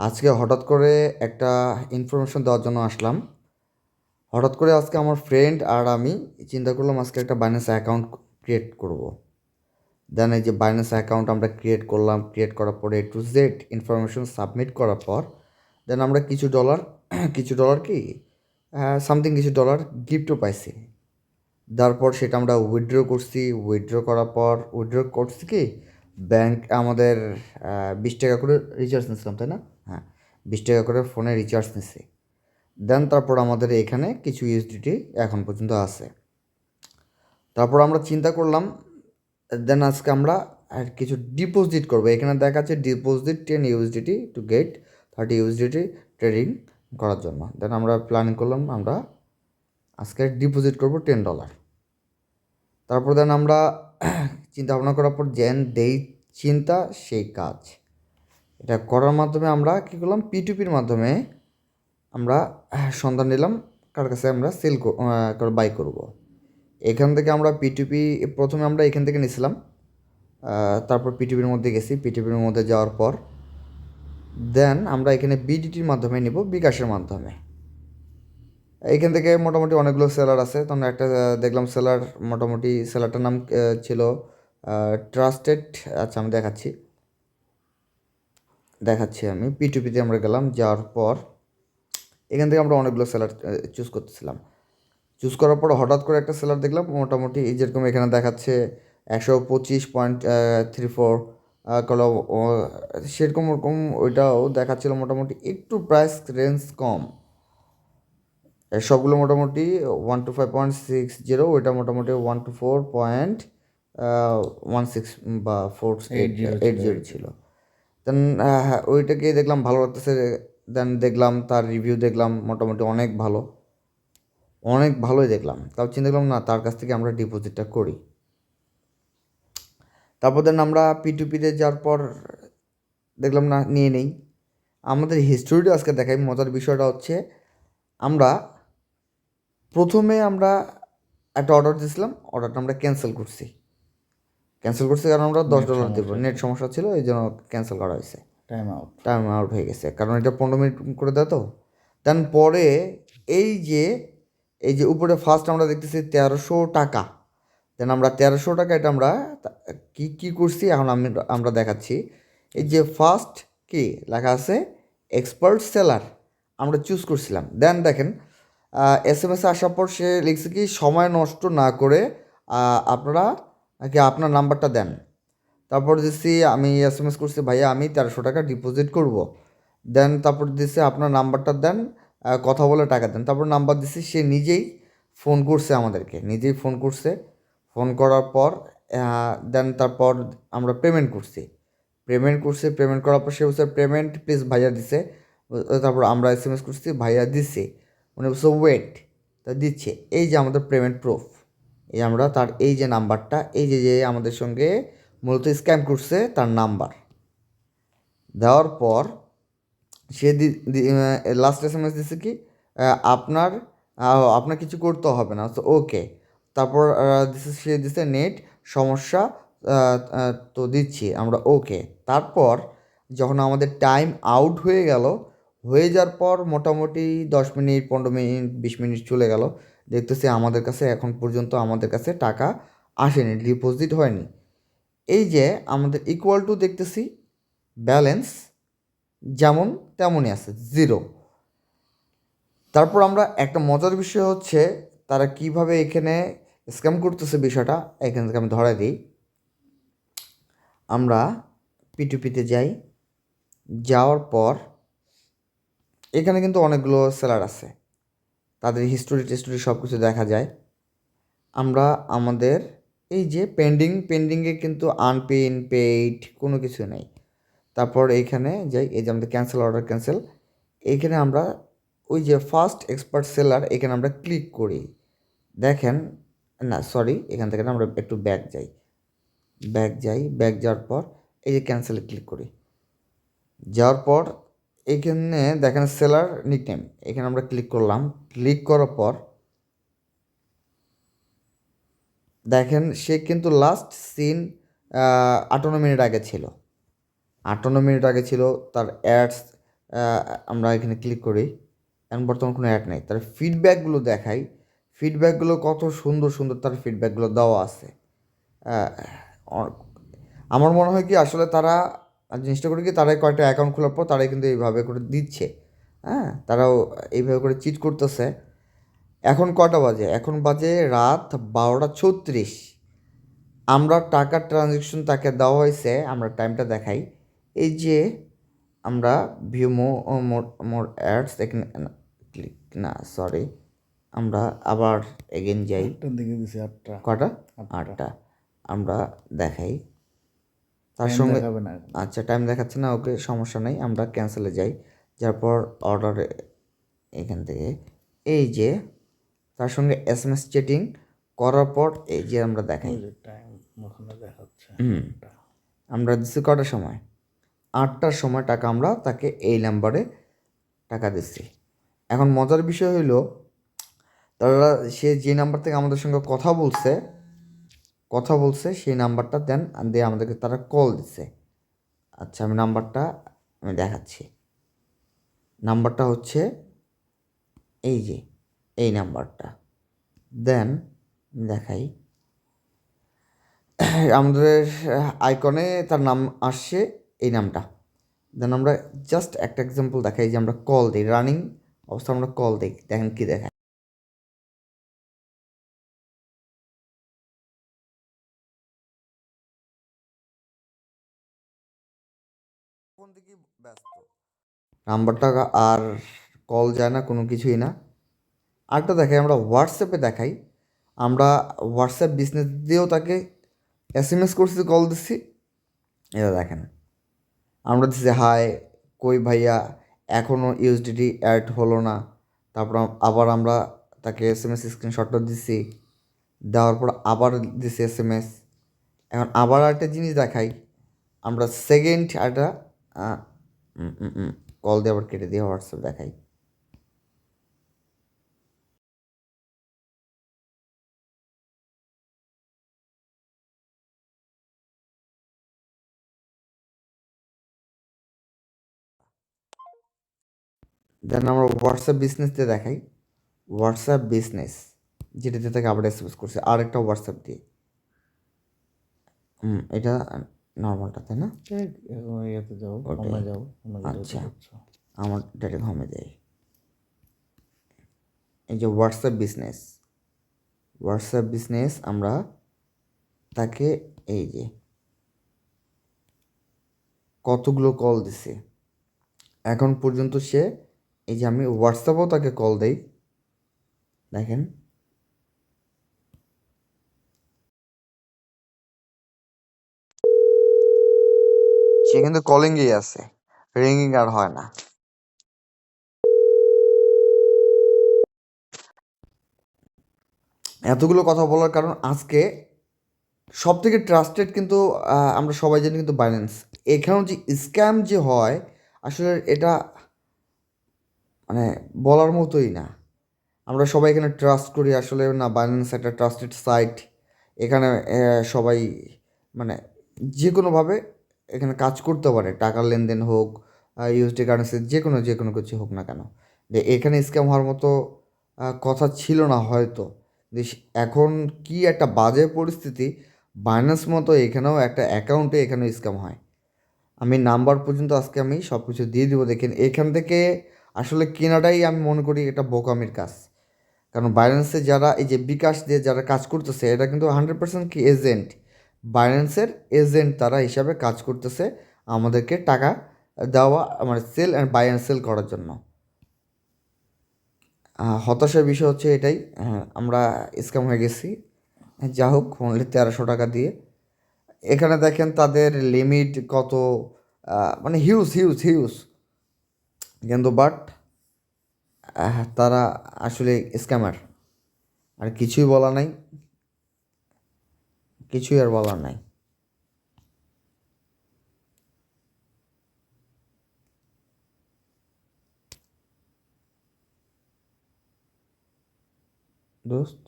আজকে হঠাৎ করে একটা ইনফরমেশন দেওয়ার জন্য আসলাম। হঠাৎ করে আজকে আমার ফ্রেন্ড আর আমি চিন্তা করলাম আজকে একটা বাইন্যান্স অ্যাকাউন্ট ক্রিয়েট করব। দেন এই যে বাইন্যান্স অ্যাকাউন্ট আমরা ক্রিয়েট করলাম, ক্রিয়েট করার পরে টু জেড ইনফরমেশন সাবমিট করার পর দেন আমরা কিছু ডলার কিছু ডলার কি সামথিং কিছু ডলার গিফটও পাইছি। তারপর সেটা আমরা উইথড্র করছি, উইথড্র করার পর উইথড্র করছি কি ব্যাংক আমাদের 20 টাকা করে রিচার্জ নিয়েছিলাম, তাই না? হ্যাঁ, 20 টাকা করে ফোনে রিচার্জ নিছি। দেন তারপর আমাদের এখানে কিছু ইউএসডিটি এখন পর্যন্ত আছে। তারপর আমরা চিন্তা করলাম দেন আজকে আমরা আর কিছু ডিপোজিট করবো। এখানে দেখাচ্ছে deposit 10 USDT to get 30 USDT trading করার জন্য। দেন আমরা প্ল্যানিং করলাম আমরা আজকে ডিপোজিট করবো $10। তারপর দেন আমরা চিন্তা ভাবনা করার পর যেই চিন্তা সেই কাজ, এটা করার মাধ্যমে আমরা কী করলাম, পিটুপির মাধ্যমে আমরা সন্ধান নিলাম কার কাছে আমরা সেল বাই করব। এখান থেকে আমরা পিটুপি প্রথমে আমরা এখান থেকে নিয়েছিলাম, তারপর পিটুপির মধ্যে গেছি। পিটুপির মধ্যে যাওয়ার পর দেন আমরা এখানে বিডিটির মাধ্যমে নিব, বিকাশের মাধ্যমে। এইখান থেকে মোটামুটি অনেকগুলো সেলার আছে। তো আমরা একটা দেখলাম সেলার, মোটামুটি সেলারটার নাম ছিল ট্রাস্টেড। আচ্ছা, আমি দেখাচ্ছি আমি পিটুপিতে আমরা গেলাম। যাওয়ার পর এখান থেকে আমরা অনেকগুলো সেলার চুজ করতেছিলাম। চুজ করার পর হঠাৎ করে একটা সেলার দেখলাম, মোটামুটি যেরকম এখানে দেখাচ্ছে 125.34 কলো, সেরকম ওরকম ওইটাও দেখাচ্ছিল। মোটামুটি একটু প্রাইস রেঞ্জ কম, সবগুলো মোটামুটি 125.60, ওইটা মোটামুটি 124.16 বা 480 ছিল। দেন হ্যাঁ, ওইটাকেই দেখলাম ভালো লাগতেছে। দেন দেখলাম তার রিভিউ, দেখলাম মোটামুটি অনেক ভালো, অনেক ভালোই দেখলাম। তাও চিন্তা করলাম না, তার কাছ থেকে আমরা ডিপোজিটটা করি। তারপর দেন আমরা পিটুপিতে যাওয়ার পর দেখলাম না, নিয়ে নেই। আমাদের হিস্টোরিটা আজকে দেখাই। মজার বিষয়টা হচ্ছে আমরা প্রথমে আমরা একটা অর্ডার দিয়েছিলাম, অর্ডারটা আমরা ক্যান্সেল করছি কারণ আমরা $10 দেবো, নেট সমস্যা ছিল, এই জন্য ক্যান্সেল করা হয়েছে। টাইম আউট হয়ে গেছে, কারণ এটা 15 মিনিট করে দেয় তো। দেন পরে এই যে উপরে ফার্স্ট আমরা দেখতেছি 1300 টাকা। দেন আমরা 1300 টাকা, এটা আমরা কি করছি এখন আমরা দেখাচ্ছি। এই যে ফার্স্ট কি লেখা আছে, এক্সপার্ট সেলার, আমরা চুজ করছিলাম। দেন দেখেন SMS আসার পর সে লিখছে কি, সময় নষ্ট না করে আপনারা কি আপনার নাম্বারটা দেন। তারপর দিচ্ছি আমি SMS করছি, ভাইয়া আমি 1300 টাকা ডিপোজিট করব। দেন তারপর দিচ্ছে আপনার নাম্বারটা দেন, কথা বলে টাকা দেন। তারপর নাম্বার দিচ্ছি, সে নিজেই ফোন করছে আমাদেরকে, ফোন করছে। ফোন করার পর দেন তারপর আমরা পেমেন্ট করছি। পেমেন্ট করার পর সে বলছে পেমেন্ট প্লিজ ভাইয়া দিছে। তারপর আমরা SMS করছি, ভাইয়া দিছে। উনি বলছে ওয়েট, তা দিচ্ছে। এই যে আমাদের পেমেন্ট প্রুফ, এই আমরা তার এই যে নাম্বারটা, এই যে আমাদের সঙ্গে মূলত স্ক্যাম করছে তার নাম্বার দেওয়ার পর সে লাস্ট SMS দিচ্ছে কি, আপনার আপনার কিছু করতে হবে না, তো ওকে। তারপর সে দিচ্ছে নেট সমস্যা, তো দিচ্ছি আমরা ওকে। তারপর যখন আমাদের টাইম আউট হয়ে গেল, হয়ে যাওয়ার পর মোটামুটি 10 মিনিট 15 মিনিট 20 মিনিট চলে গেল, দেখতেছি আমাদের কাছে এখন পর্যন্ত আমাদের কাছে টাকা আসেনি, ডিপোজিট হয়নি। এই যে আমাদের ইকুয়াল টু দেখতেছি ব্যালেন্স যেমন তেমনই আছে, 0। তারপর আমরা একটা মজার বিষয় হচ্ছে তারা কিভাবে এখানে স্ক্যাম করতেছে বিষয়টা এখান থেকে আমি ধরাই দিই। আমরা পিটুপিতে যাই, যাওয়ার পর এখানে কিন্তু অনেকগুলো সেলার আছে, তাদের হিস্টোরি সব কিছু দেখা যায়। আমরা আমাদের এই যে পেন্ডিংয়ে কিন্তু আনপেইড পেইড কোনো কিছু নেই। তারপর এইখানে যাই, এই যে আমাদের ক্যান্সেল অর্ডার ক্যান্সেল, এইখানে আমরা ওই যে ফার্স্ট এক্সপার্ট সেলার, এখানে আমরা ক্লিক করি। দেখেন না, সরি, এখান থেকে আমরা একটু ব্যাক যাই। ব্যাক যাওয়ার পর এই যে ক্যান্সেলে ক্লিক করি। যাওয়ার পর এইখানে দেখেন সেলার নিকনেম, এখানে আমরা ক্লিক করলাম। ক্লিক করার পর দেখেন সে কিন্তু লাস্ট সিন 58 মিনিট আগে ছিল। তার অ্যাডস আমরা এখানে ক্লিক করি, এখন বর্তমান কোনো অ্যাড নেই, তার ফিডব্যাকগুলো দেখাই, ফিডব্যাকগুলো কত সুন্দর সুন্দর তার ফিডব্যাকগুলো দেওয়া আছে। আমার মনে হয় কি আসলে তারা জিনিসটা করে কি, তারাই কয়েকটা অ্যাকাউন্ট খোলার পর তারাই কিন্তু এইভাবে করে দিচ্ছে, হ্যাঁ, তারাও এইভাবে করে চিট করতেছে। এখন কটা বাজে? এখন বাজে রাত 12:36। আমরা টাকার ট্রানজ্যাকশন তাকে দেওয়া হয়েছে, আমরা টাইমটা দেখাই। এই যে আমরা ভিউ মোর অ্যাডস এখানে ক্লিক না, সরি, আমরা আবার এগেন যাই। কটা? 8টা। আমরা দেখাই তার সঙ্গে। আচ্ছা, টাইম দেখাচ্ছে না, ওকে, সমস্যা নেই, আমরা ক্যান্সেলে যাই। যারপর অর্ডারে এখান থেকে এই যে তার সঙ্গে SMS চ্যাটিং করার পর এই যে আমরা দেখাই আমরা দিচ্ছি কটার সময়? 8টার সময় টাকা আমরা তাকে এই নাম্বারে টাকা দিচ্ছি। এখন মজার বিষয় হইলো, তারা সে যে নাম্বার থেকে আমাদের সঙ্গে কথা বলছে সেই নাম্বারটা দেন দিয়ে আমাদেরকে তারা কল দিচ্ছে। আচ্ছা, নাম্বারটা আমি দেখাচ্ছি। নাম্বারটা হচ্ছে এই যে এই নাম্বারটা, দেন দেখাই আমাদের আইকনে তার নাম আসছে, এই নামটা। দেন আমরা জাস্ট একটা এক্সাম্পল দেখাই যে আমরা কল দিই, রানিং অবস্থা আমরা কল দিই, দেখেন কি দেখায়। কোন দিকে ব্যস্ত, নাম্বারটা আর কল যায় না, কোনো কিছুই না। আরেকটা দেখাই, আমরা হোয়াটসঅ্যাপে দেখাই, আমরা হোয়াটসঅ্যাপ বিজনেস দিয়েও তাকে SMS করছি, কল দিচ্ছি, এটা দেখেন। আমরা দিচ্ছি হাই, কই ভাইয়া, এখনও USDT অ্যাড হলো না। তারপর আবার আমরা তাকে SMS স্ক্রিনশটটা দিচ্ছি, দেওয়ার পর আবার দিচ্ছি SMS। এখন আবার একটা জিনিস দেখাই, আমরা সেকেন্ড একটা কল দিয়ে আবার কেটে দিয়ে হোয়াটসঅ্যাপ দেখাই। দেন আমরা হোয়াটসঅ্যাপ বিজনেস দিয়ে দেখাই, হোয়াটসঅ্যাপ বিজনেস যেটাতে থেকে আবার SMS করছে আরেকটা হোয়াটসঅ্যাপ দিয়ে। এটা নর্মালটা, তাই না? আচ্ছা, আমার ডাইরেক্ট হোমে দেয়। এই যে হোয়াটসঅ্যাপ বিজনেস আমরা তাকে এই যে কতগুলো কল দিছে এখন পর্যন্ত, সে এই যে আমি হোয়াটসঅ্যাপেও তাকে কল দেই, দেখেন সে কিন্তু কলিংয়েই আছে, রিঙ্গিং আর হয় না। এতগুলো কথা বলার কারণ, আজকে সব থেকে ট্রাস্টেড কিন্তু আমরা সবাই জানি কিন্তু বাইন্যান্স। এখানেও যে স্ক্যাম যে হয়, আসলে এটা মানে বলার মতোই না। আমরা সবাই এখানে ট্রাস্ট করি, আসলে না, বাইন্যান্স একটা ট্রাস্টেড সাইট। এখানে সবাই মানে যে কোনোভাবে এখানে কাজ করতে পারে, টাকার লেনদেন হোক, USD কারেন্সি, যে কোনো কিছু হোক না কেন। যে এখানে স্ক্যাম হওয়ার মতো কথা ছিল না হয়তো। এখন কি একটা বাজে পরিস্থিতি, বাইন্যান্স মতো এখানেও একটা অ্যাকাউন্টে এখানেও স্ক্যাম হয়। আমি নাম্বার পর্যন্ত আজকে আমি সব কিছু দিয়ে দেবো, দেখেন। এখান থেকে আসলে কেনাটাই আমি মনে করি এটা বোকামির কাজ। কারণ বাইন্যান্সে যারা এই যে বিকাশ দিয়ে যারা কাজ করতেছে, এটা কিন্তু 100% কি এজেন্ট, বাইন্যান্সের এজেন্ট তারা হিসাবে কাজ করতেছে আমাদেরকে টাকা দেওয়া, মানে sell and buy and sell করার জন্য। হতাশার বিষয় হচ্ছে এটাই, আমরা স্ক্যাম হয়ে গেছি। যা হোক, অনলি 1300 টাকা দিয়ে। এখানে দেখেন তাদের লিমিট কত, মানে হিউজ হিউজ হিউজ, কিন্তু বাট তারা আসলে স্ক্যামার। আর কিছুই বলা নাই, কিছুই আর বলার নাই। দোস্ত